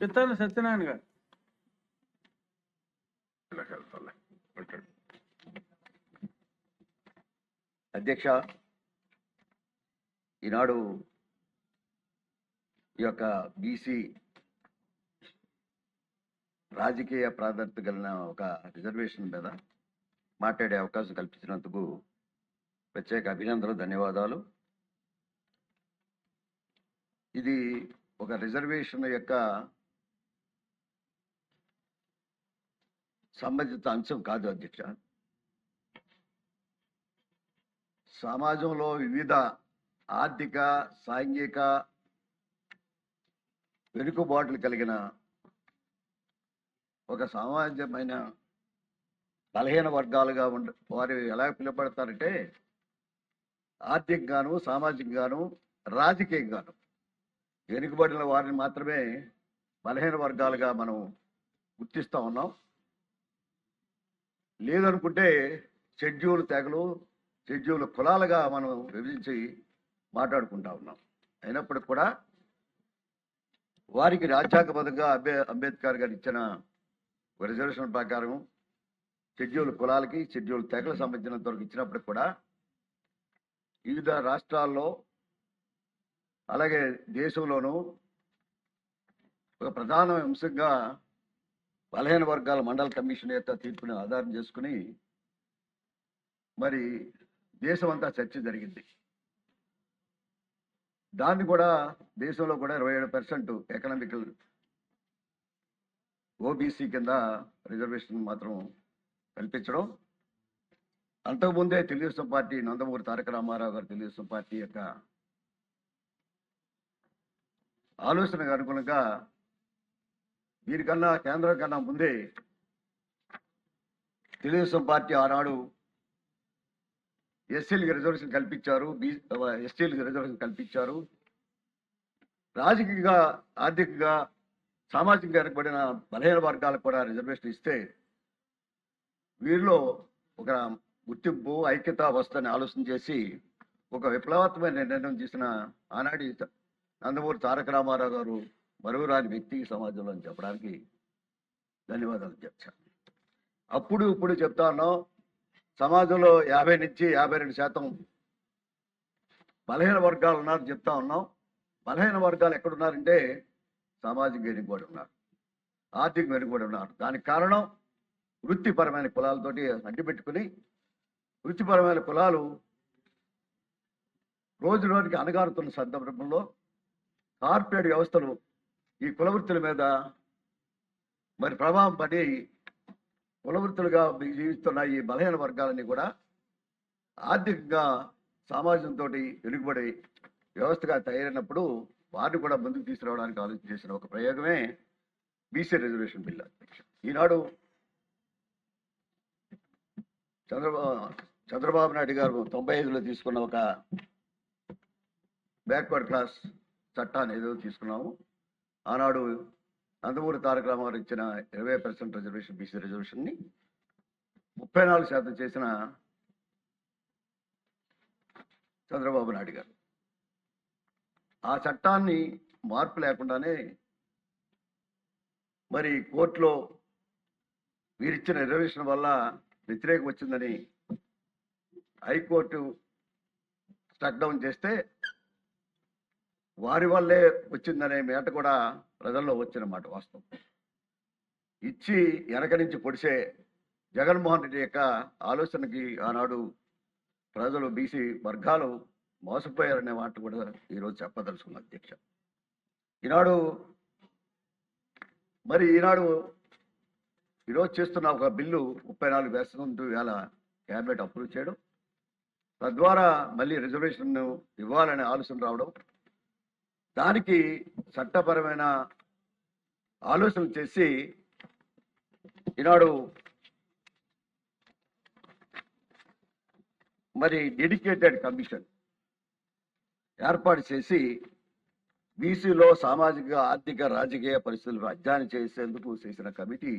పిత్తాల సత్యనారాయణ గారు. అధ్యక్ష, ఈనాడు ఈ యొక్క బీసీ రాజకీయ ప్రాధాన్యత కలిగిన ఒక రిజర్వేషన్ మీద మాట్లాడే అవకాశం కల్పించినందుకు ప్రత్యేక అభినందనలు, ధన్యవాదాలు. ఇది ఒక రిజర్వేషన్ యొక్క సంబంధిత అంశం కాదు అధ్యక్ష. సమాజంలో వివిధ ఆర్థిక, సాంఘిక వెనుకబాట్లు కలిగిన ఒక సామాన్యమైన బలహీన వర్గాలుగా వారు ఎలా పిలువబడతారంటే ఆర్థికంగాను, సామాజికంగాను, రాజకీయంగాను వెనుకబడిన వారిని మాత్రమే బలహీన వర్గాలుగా మనం గుర్తిస్తూ ఉన్నాం. లేదనుకుంటే షెడ్యూల్ తెగలు, షెడ్యూల్ కులాలుగా మనం విభజించి మాట్లాడుకుంటా ఉన్నాం. అయినప్పటికి కూడా వారికి రాజ్యాంగబద్ధంగా అంబేద్కర్ గారు ఇచ్చిన రిజర్వేషన్ ప్రకారం షెడ్యూల్ కులాలకి, షెడ్యూల్ తెగలకు సంబంధించినంత వరకు ఇచ్చినప్పటికి కూడా వివిధ రాష్ట్రాల్లో అలాగే దేశంలోనూ ఒక ప్రధాన అంశంగా బలహీన వర్గాల మండల కమిషన్ యొక్క తీర్పుని ఆధారం చేసుకుని మరి దేశం అంతా చర్చ జరిగింది. దాన్ని కూడా దేశంలో కూడా 27% ఎకనామికల్ ఓబీసీ కింద రిజర్వేషన్ మాత్రం కల్పించడం. అంతకుముందే తెలుగుదేశం పార్టీ, నందమూరి తారక రామారావు గారు తెలుగుదేశం పార్టీ యొక్క ఆలోచనకు అనుగుణంగా దీనికన్నా కేంద్రం కన్నా ముందే తెలుగుదేశం పార్టీ ఆనాడు ఎస్సీలకు రిజర్వేషన్ కల్పించారు, ఎస్టీలకు రిజర్వేషన్ కల్పించారు. రాజకీయంగా, ఆర్థికంగా, సామాజికంగా వెనకబడిన బలహీన వర్గాలకు కూడా రిజర్వేషన్ ఇస్తే వీరిలో ఒక గుర్తింపు, ఐక్యత వస్తుందని ఆలోచన చేసి ఒక విప్లవాత్మక నిర్ణయం చేసిన ఆనాటి నందమూరి తారక రామారావు గారు మరువురాని వ్యక్తి సమాజంలో అని చెప్పడానికి ధన్యవాదాలు చెప్తాను. అప్పుడు ఇప్పుడు చెప్తా ఉన్నాం, సమాజంలో 50 నుంచి 52% బలహీన వర్గాలు ఉన్నారు చెప్తా ఉన్నాం. బలహీన వర్గాలు ఎక్కడున్నారంటే సామాజిక వెనుకబడి ఉన్నారు, ఆర్థిక వెనుకబడి ఉన్నారు. దానికి కారణం వృత్తిపరమైన కులాలతోటి అడ్డుపెట్టుకుని వృత్తిపరమైన కులాలు రోజు రోజుకి అణగారుతున్న సందర్భంలో కార్పొరేట్ వ్యవస్థలు ఈ కులవృత్తుల మీద మరి ప్రభావం పడి కులవృత్తులుగా జీవిస్తున్న ఈ బలహీన వర్గాలన్నీ కూడా ఆర్థికంగా సమాజంతో వెనుకబడి వ్యవస్థగా తయారైనప్పుడు వారిని కూడా ముందుకు తీసుకురావడానికి ఆలోచన చేసిన ఒక ప్రయోగమే బీసీ రిజర్వేషన్ బిల్. ఈనాడు చంద్రబాబు నాయుడు గారు 95లో తీసుకున్న ఒక బ్యాక్వర్డ్ క్లాస్ చట్టాన్ని ఏదో తీసుకున్నాము. ఆనాడు నందమూరి తారక రామారావు ఇచ్చిన 20% రిజర్వేషన్, బీసీ రిజర్వేషన్ని 34% చేసిన చంద్రబాబు నాయుడు గారు ఆ చట్టాన్ని మార్పు లేకుండానే మరి కోర్టులో వీరిచ్చిన రిజర్వేషన్ వల్ల వ్యతిరేకం వచ్చిందని హైకోర్టు స్ట్రక్ డౌన్ చేస్తే వారి వల్లే వచ్చిందనే మాట కూడా ప్రజల్లో వచ్చిన మాట వాస్తవం. ఇచ్చి వెనక నుంచి పొడిసే జగన్మోహన్ రెడ్డి యొక్క ఆలోచనకి ఆనాడు ప్రజలు, బీసీ వర్గాలు మోసపోయారనే మాట కూడా ఈరోజు చెప్పదలుచుకున్న అధ్యక్ష. ఈరోజు చేస్తున్న ఒక బిల్లు 34 వేస్తుంది వేళ క్యాబినెట్ అప్రూవ్ చేయడం, తద్వారా మళ్ళీ రిజర్వేషన్ ఇవ్వాలనే ఆలోచన రావడం, దానికి చట్టపరమైన ఆలోచనలు చేసి ఈనాడు మరి డెడికేటెడ్ కమిషన్ ఏర్పాటు చేసి బీసీలో సామాజిక, ఆర్థిక, రాజకీయ పరిస్థితులను అధ్యయనం చేసేందుకు చేసిన కమిటీ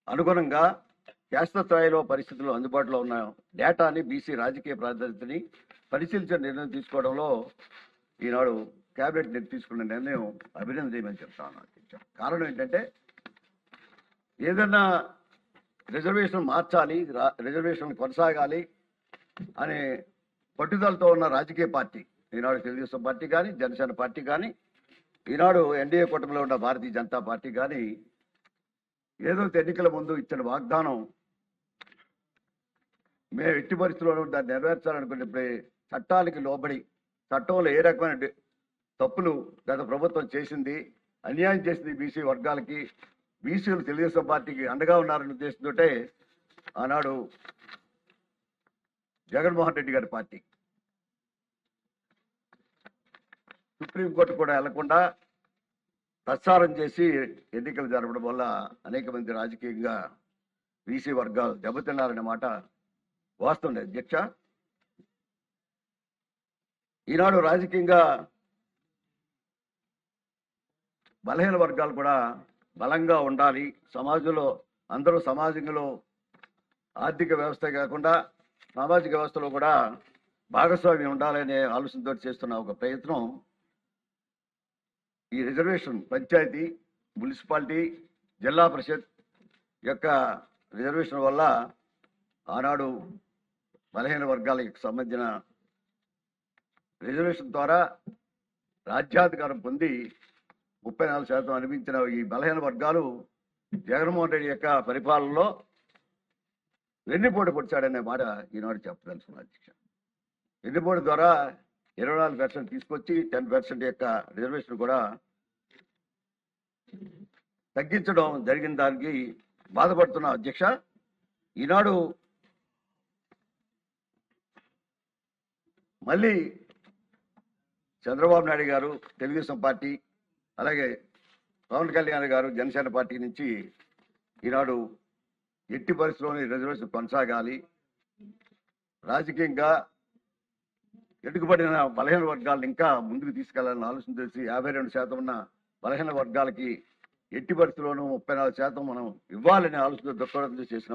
అనుగుణంగా శాస్త్రస్థాయిలో పరిస్థితులు అందుబాటులో ఉన్న డేటాని, బీసీ రాజకీయ ప్రాధాన్యతని పరిశీలించిన నిర్ణయం తీసుకోవడంలో ఈనాడు కేబినెట్ తీసుకున్న నిర్ణయం అభినందనీయమని చెప్తాను అధ్యక్ష. కారణం ఏంటంటే ఏదన్నా రిజర్వేషన్ మార్చాలి, రిజర్వేషన్ కొనసాగాలి అనే పట్టుదలతో ఉన్న రాజకీయ పార్టీ ఈనాడు తెలుగుదేశం పార్టీ కానీ, జనసేన పార్టీ కానీ, ఈనాడు ఎన్డీఏ కూటమిలో ఉన్న భారతీయ జనతా పార్టీ కానీ ఏదో ఎన్నికల ముందు ఇచ్చిన వాగ్దానం మేము ఎట్టి పరిస్థితుల్లోనూ దాన్ని నెరవేర్చాలనుకున్నప్పుడే చట్టానికి లోబడి చట్టంలో ఏ రకమైన తప్పులు గత ప్రభుత్వం చేసింది, అన్యాయం చేసింది బీసీ వర్గాలకి, బీసీలు తెలుగుదేశం పార్టీకి అండగా ఉన్నారనే ఉద్దేశంతో ఆనాడు జగన్మోహన్ రెడ్డి గారి పార్టీ సుప్రీంకోర్టు కూడా వెళ్లకుండా ప్రచారం చేసి ఎన్నికలు జరపడం వల్ల అనేక మంది రాజకీయంగా బీసీ వర్గాలు దెబ్బతిన్నారనే మాట వాస్తవం అధ్యక్ష. ఈనాడు రాజకీయంగా బలహీన వర్గాలు కూడా బలంగా ఉండాలి, సమాజంలో అందరూ సమాజంలో ఆర్థిక వ్యవస్థ కాకుండా సామాజిక వ్యవస్థలో కూడా భాగస్వామ్యం ఉండాలనే ఆలోచనతో చేస్తున్న ఒక ప్రయత్నం ఈ రిజర్వేషన్ పంచాయతీ, మున్సిపాలిటీ, జిల్లా పరిషత్ యొక్క రిజర్వేషన్ వల్ల ఆనాడు బలహీన వర్గాలకు సంబంధించిన రిజర్వేషన్ ద్వారా రాజ్యాధికారం పొంది 34% అనిపించిన ఈ బలహీన వర్గాలు జగన్మోహన్ రెడ్డి యొక్క పరిపాలనలో వెన్నుపోటు పొడిచాడనే మాట ఈనాడు చెప్పదలుచుకున్నాను అధ్యక్ష. వెన్నుపోటు ద్వారా 24% తీసుకొచ్చి 10% యొక్క రిజర్వేషన్ కూడా తగ్గించడం జరిగిన దానికి బాధపడుతున్న అధ్యక్ష. ఈనాడు మళ్ళీ చంద్రబాబు నాయుడు గారు తెలుగుదేశం పార్టీ, అలాగే పవన్ కళ్యాణ్ గారు జనసేన పార్టీ నుంచి ఈనాడు ఎట్టి పరిస్థితుల్లోని రిజర్వేషన్ కొనసాగాలి, రాజకీయంగా ఎటుకుపడిన బలహీన వర్గాలను ఇంకా ముందుకు తీసుకెళ్లాలని ఆలోచన చేసి 52% ఉన్న బలహీన వర్గాలకి ఎట్టి పరిస్థితుల్లోనూ 34% మనం ఇవ్వాలనే ఆలోచన దృక్పథంతో చేసిన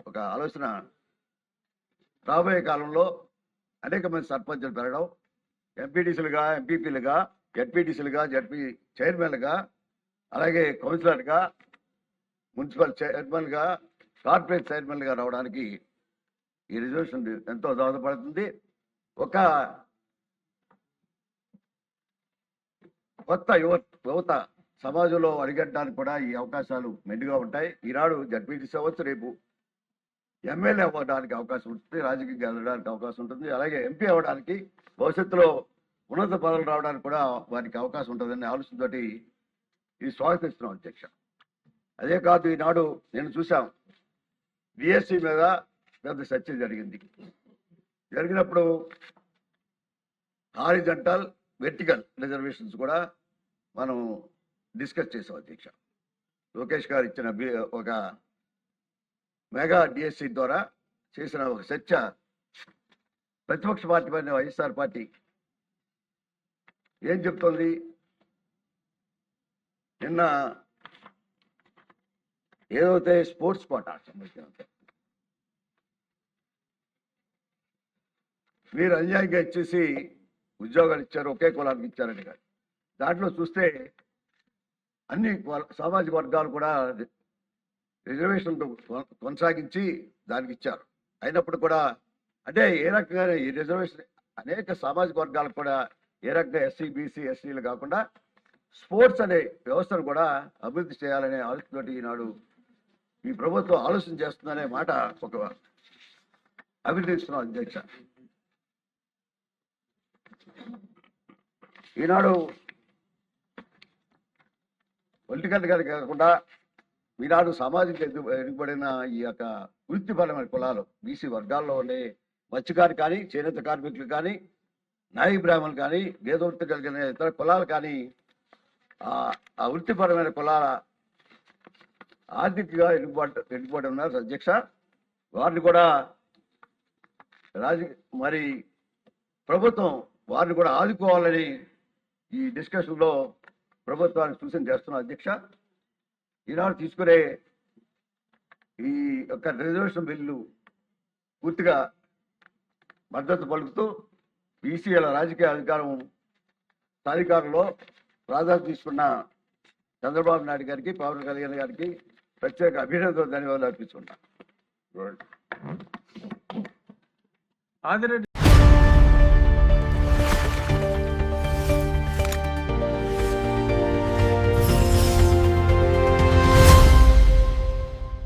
ఒక ఆలోచన రాబోయే కాలంలో అనేక మంది సర్పంచులు పెరగడం, ఎంపీటీసీలుగా, ఎంపీపీలుగా, జడ్పీటీసీలుగా, జడ్పీ చైర్మన్లుగా, అలాగే కౌన్సిలర్గా, మున్సిపల్ చైర్మన్గా, కార్పొరేట్ చైర్మన్లుగా రావడానికి ఈ రిజర్వేషన్ ఎంతో దోహదపడుతుంది. ఒక కొత్త యువత సమాజంలో అడిగట్టడానికి కూడా ఈ అవకాశాలు మెండుగా ఉంటాయి. ఈనాడు జడ్పీటీసీ అవ్వచ్చు, రేపు ఎమ్మెల్యే అవ్వడానికి అవకాశం ఉంటుంది, రాజకీయంగా వెళ్ళడానికి అవకాశం ఉంటుంది, అలాగే ఎంపీ అవ్వడానికి భవిష్యత్తులో ఉన్నత పదవులు రావడానికి కూడా వారికి అవకాశం ఉంటుందనే ఆలోచనతోటి ఇది స్వాగతిస్తున్నాం అధ్యక్ష. అదే కాదు, ఈనాడు నేను చూసాం డిఎస్సి మీద పెద్ద చర్చ జరిగినప్పుడు హారిజంటల్, వెర్టికల్ రిజర్వేషన్స్ కూడా మనం డిస్కస్ చేసాం అధ్యక్ష. లోకేష్ గారు ఇచ్చిన ఒక మెగా డిఎస్సి ద్వారా చేసిన ఒక చర్చ ప్రతిపక్ష పార్టీ పైన వైఎస్ఆర్ పార్టీ ఏం చెప్తోంది? నిన్న ఏదైతే స్పోర్ట్స్ కోటా సంబంధించినంత మీరు అన్యాయంగా ఇచ్చేసి ఉద్యోగాలు ఇచ్చారు, ఒకే కులానికి ఇచ్చారని కాదు. దాంట్లో చూస్తే అన్ని సామాజిక వర్గాలు కూడా రిజర్వేషన్ కొనసాగించి దానికి ఇచ్చారు. అయినప్పుడు కూడా అంటే ఏ రకంగా ఈ రిజర్వేషన్ అనేక సామాజిక వర్గాలకు కూడా ఏ రకంగా ఎస్సీ, బీసీ, ఎస్సీలు కాకుండా స్పోర్ట్స్ అనే వ్యవస్థను కూడా అభివృద్ధి చేయాలనే ఆలోచనతోటి ఈనాడు ఈ ప్రభుత్వం ఆలోచన చేస్తుందనే మాట ఒక అభినందిస్తున్నాం అధ్యక్ష. ఈనాడు పొలిటికల్ గా కాకుండా ఈనాడు సామాజిక ఎదుగుబడిన ఈ యొక్క వృత్తిపరమైన కులాలు బీసీ వర్గాల్లో ఉండే మత్స్యకారు కానీ, చేనేత కార్మికులు కానీ, నాయి బ్రాహ్మణులు కానీ, వేదవృత్తి కలిగిన ఇతర కులాలు కానీ ఆ వృత్తిపరమైన కులాల ఆర్థికంగా ఎన్నుబడి ఉన్నారు అధ్యక్ష. వారిని కూడా మరి ప్రభుత్వం వారిని కూడా ఆదుకోవాలని ఈ డిస్కషన్లో ప్రభుత్వానికి సూచన చేస్తున్న అధ్యక్ష. ఈనాడు తీసుకునే ఈ యొక్క రిజర్వేషన్ బిల్లు పూర్తిగా మద్దతు పలుకుతూ బీసీల రాజకీయ అధికారం సాధికారంలో ప్రాధాన్యత తీసుకున్న చంద్రబాబు నాయుడు గారికి, పవన్ కళ్యాణ్ గారికి ప్రత్యేక అభినందనలు, ధన్యవాదాలు అర్పించుకుంటాం. ఆదిరెడ్డి